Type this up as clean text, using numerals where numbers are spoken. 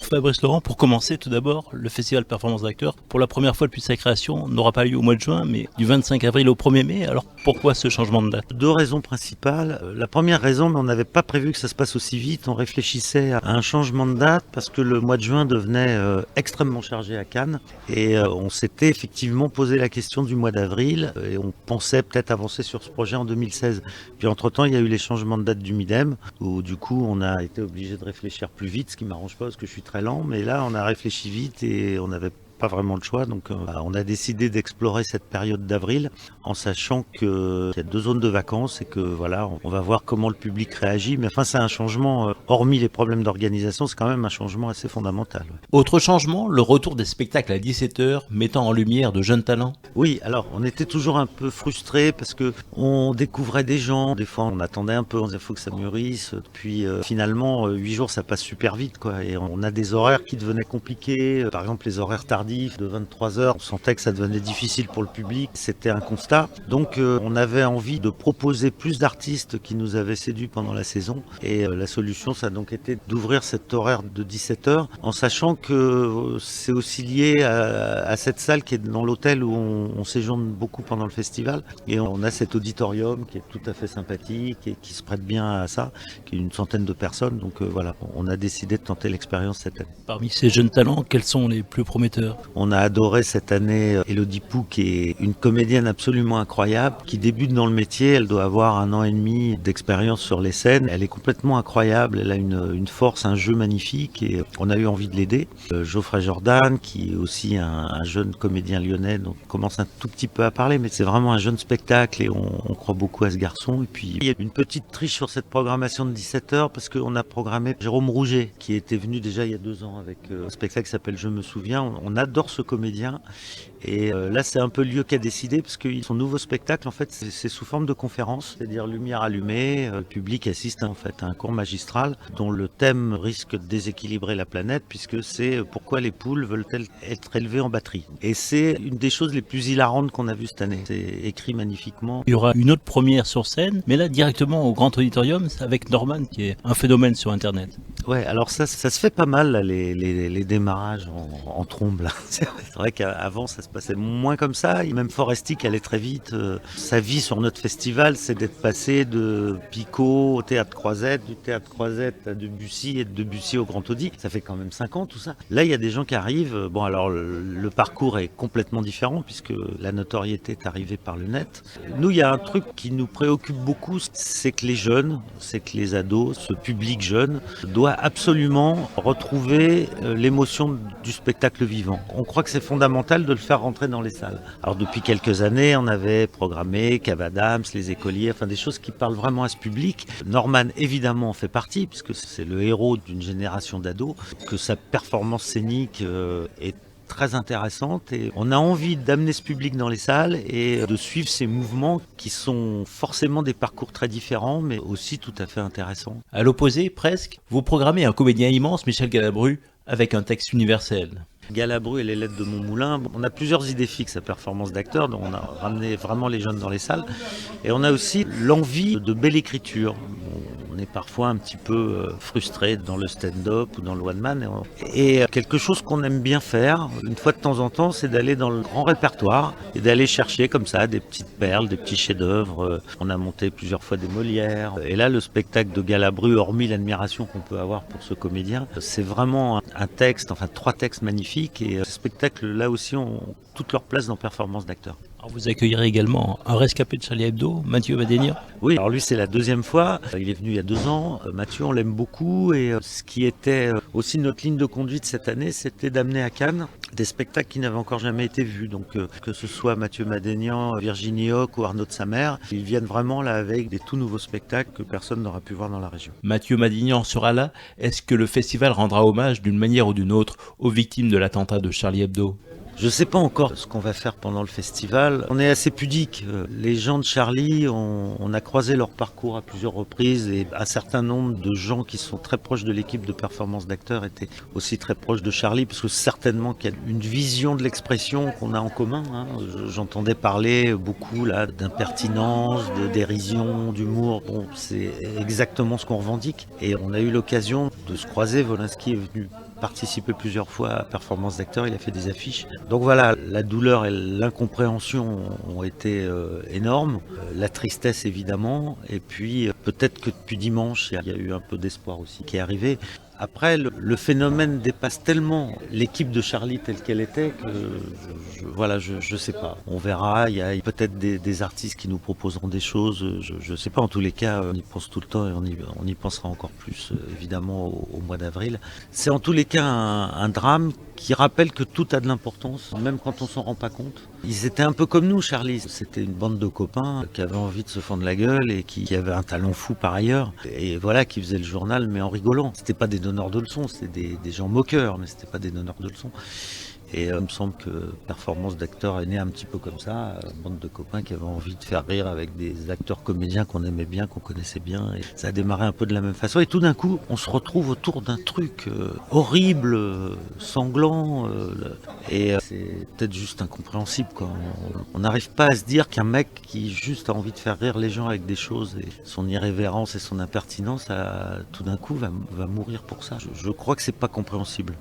Fabrice Laurent, pour commencer, tout d'abord, le Festival Performance d'acteurs, pour la première fois depuis sa création, n'aura pas lieu au mois de juin, mais du 25 avril au 1er mai. Alors pourquoi ce changement de date? Deux raisons principales. La première raison, mais on n'avait pas prévu que ça se passe aussi vite. On réfléchissait à un changement de date parce que le mois de juin devenait extrêmement chargé à Cannes. Et on s'était effectivement posé la question du mois d'avril et on pensait peut-être avancer sur ce projet en 2016. Puis entre-temps, il y a eu les changements de date du Midem où du coup, on a été obligé de réfléchir plus vite, ce qui m'arrange pas parce que je suis très lent. Mais là, on a réfléchi vite et on n'avait pas vraiment le choix, donc on a décidé d'explorer cette période d'avril en sachant qu'il y a 2 zones de vacances et que voilà, on va voir comment le public réagit. Mais enfin, c'est un changement, hormis les problèmes d'organisation, c'est quand même un changement assez fondamental. Ouais. Autre changement, le retour des spectacles à 17h, mettant en lumière de jeunes talents. Oui, alors on était toujours un peu frustrés parce que on découvrait des gens, des fois on attendait un peu, on disait faut que ça mûrisse, puis finalement 8 jours ça passe super vite quoi, et on a des horaires qui devenaient compliqués, par exemple les horaires tardifs de 23h, on sentait que ça devenait difficile pour le public, c'était un constat. Donc on avait envie de proposer plus d'artistes qui nous avaient séduits pendant la saison et la solution ça a donc été d'ouvrir cet horaire de 17h en sachant que c'est aussi lié à cette salle qui est dans l'hôtel où on séjourne beaucoup pendant le festival et on a cet auditorium qui est tout à fait sympathique et qui se prête bien à ça, qui est une centaine de personnes. Donc voilà, on a décidé de tenter l'expérience cette année. Parmi ces jeunes talents, quels sont les plus prometteurs? On a adoré cette année Elodie Pou, qui est une comédienne absolument incroyable, qui débute dans le métier. Elle doit avoir 1 an et demi d'expérience sur les scènes. Elle est complètement incroyable. Elle a une force, un jeu magnifique et on a eu envie de l'aider. Geoffrey Jordan, qui est aussi un jeune comédien lyonnais, donc on commence un tout petit peu à parler, mais c'est vraiment un jeune spectacle et on croit beaucoup à ce garçon. Et puis il y a une petite triche sur cette programmation de 17h parce qu'on a programmé Jérôme Rouget, qui était venu déjà il y a 2 ans avec un spectacle qui s'appelle Je me souviens. On adore ce comédien et là c'est un peu le lieu qui a décidé parce que son nouveau spectacle en fait c'est sous forme de conférence, c'est-à-dire lumière allumée, le public assiste en fait à un cours magistral dont le thème risque de déséquilibrer la planète puisque c'est pourquoi les poules veulent-elles être élevées en batterie. Et c'est une des choses les plus hilarantes qu'on a vues cette année, c'est écrit magnifiquement. Il y aura une autre première sur scène, mais là directement au Grand Auditorium avec Norman qui est un phénomène sur internet. Ouais, alors ça se fait pas mal là, les démarrages en trombe là. C'est vrai qu'avant ça se passait moins comme ça. Même Foresti qui allait très vite. Sa vie sur notre festival, c'est d'être passé de Picot au Théâtre Croisette, du Théâtre Croisette à Debussy et de Debussy au Grand Audi. Ça fait quand même 5 ans tout ça. Là, il y a des gens qui arrivent. Bon, alors le parcours est complètement différent puisque la notoriété est arrivée par le net. Nous, il y a un truc qui nous préoccupe beaucoup, c'est que les jeunes, c'est que les ados, ce public jeune, doit absolument retrouver l'émotion du spectacle vivant. On croit que c'est fondamental de le faire rentrer dans les salles. Alors depuis quelques années, on avait programmé Kev Adams, les écoliers, enfin des choses qui parlent vraiment à ce public. Norman évidemment en fait partie puisque c'est le héros d'une génération d'ados, que sa performance scénique est très intéressante et on a envie d'amener ce public dans les salles et de suivre ces mouvements qui sont forcément des parcours très différents mais aussi tout à fait intéressants. À l'opposé, presque, vous programmez un comédien immense, Michel Galabru, avec un texte universel. Galabru et les lettres de Montmoulin, on a plusieurs idées fixes à performance d'acteur, donc on a ramené vraiment les jeunes dans les salles et on a aussi l'envie de belle écriture. On est parfois un petit peu frustré dans le stand-up ou dans le one-man. Et quelque chose qu'on aime bien faire, une fois de temps en temps, c'est d'aller dans le grand répertoire et d'aller chercher comme ça des petites perles, des petits chefs-d'œuvre. On a monté plusieurs fois des Molières. Et là, le spectacle de Galabru, hormis l'admiration qu'on peut avoir pour ce comédien, c'est vraiment un texte, enfin 3 textes magnifiques. Et ce spectacle, là aussi, ont toute leur place dans performance d'acteur. Alors vous accueillerez également un rescapé de Charlie Hebdo, Mathieu Madénian. Oui, alors lui c'est la 2e fois, il est venu il y a 2 ans, Mathieu on l'aime beaucoup et ce qui était aussi notre ligne de conduite cette année, c'était d'amener à Cannes des spectacles qui n'avaient encore jamais été vus, donc que ce soit Mathieu Madénian, Virginie Hoc ou Arnaud de Samer, ils viennent vraiment là avec des tout nouveaux spectacles que personne n'aura pu voir dans la région. Mathieu Madénian sera là, est-ce que le festival rendra hommage d'une manière ou d'une autre aux victimes de l'attentat de Charlie Hebdo ? Je ne sais pas encore ce qu'on va faire pendant le festival. On est assez pudique. Les gens de Charlie, on a croisé leur parcours à plusieurs reprises et un certain nombre de gens qui sont très proches de l'équipe de performance d'acteurs étaient aussi très proches de Charlie parce que certainement qu'il y a une vision de l'expression qu'on a en commun. Hein. J'entendais parler beaucoup là d'impertinence, de dérision, d'humour. Bon, c'est exactement ce qu'on revendique et on a eu l'occasion de se croiser. Wolinski est venu participé plusieurs fois à Performance d'acteur, il a fait des affiches. Donc voilà, la douleur et l'incompréhension ont été énormes, la tristesse évidemment, et puis peut-être que depuis dimanche, il y a eu un peu d'espoir aussi qui est arrivé. Après, le phénomène dépasse tellement l'équipe de Charlie telle qu'elle était que voilà, je sais pas. On verra, il y a peut-être des artistes qui nous proposeront des choses, je sais pas. En tous les cas, on y pense tout le temps et on y pensera encore plus évidemment au mois d'avril. C'est en tous les cas un drame qui rappelle que tout a de l'importance, même quand on s'en rend pas compte. Ils étaient un peu comme nous, Charlie. C'était une bande de copains qui avaient envie de se fendre la gueule et qui avaient un talent fou par ailleurs. Et voilà, qui faisaient le journal, mais en rigolant. C'était pas des donneurs de leçons, c'était des gens moqueurs, mais c'était pas des donneurs de leçons. Et il me semble que Performance d'acteur est née un petit peu comme ça, une bande de copains qui avaient envie de faire rire avec des acteurs comédiens qu'on aimait bien, qu'on connaissait bien. Et ça a démarré un peu de la même façon. Et tout d'un coup, on se retrouve autour d'un truc horrible, sanglant. C'est peut-être juste incompréhensible, quoi. On n'arrive pas à se dire qu'un mec qui juste a envie de faire rire les gens avec des choses, et son irrévérence et son impertinence, tout d'un coup va mourir pour ça. Je crois que c'est pas compréhensible.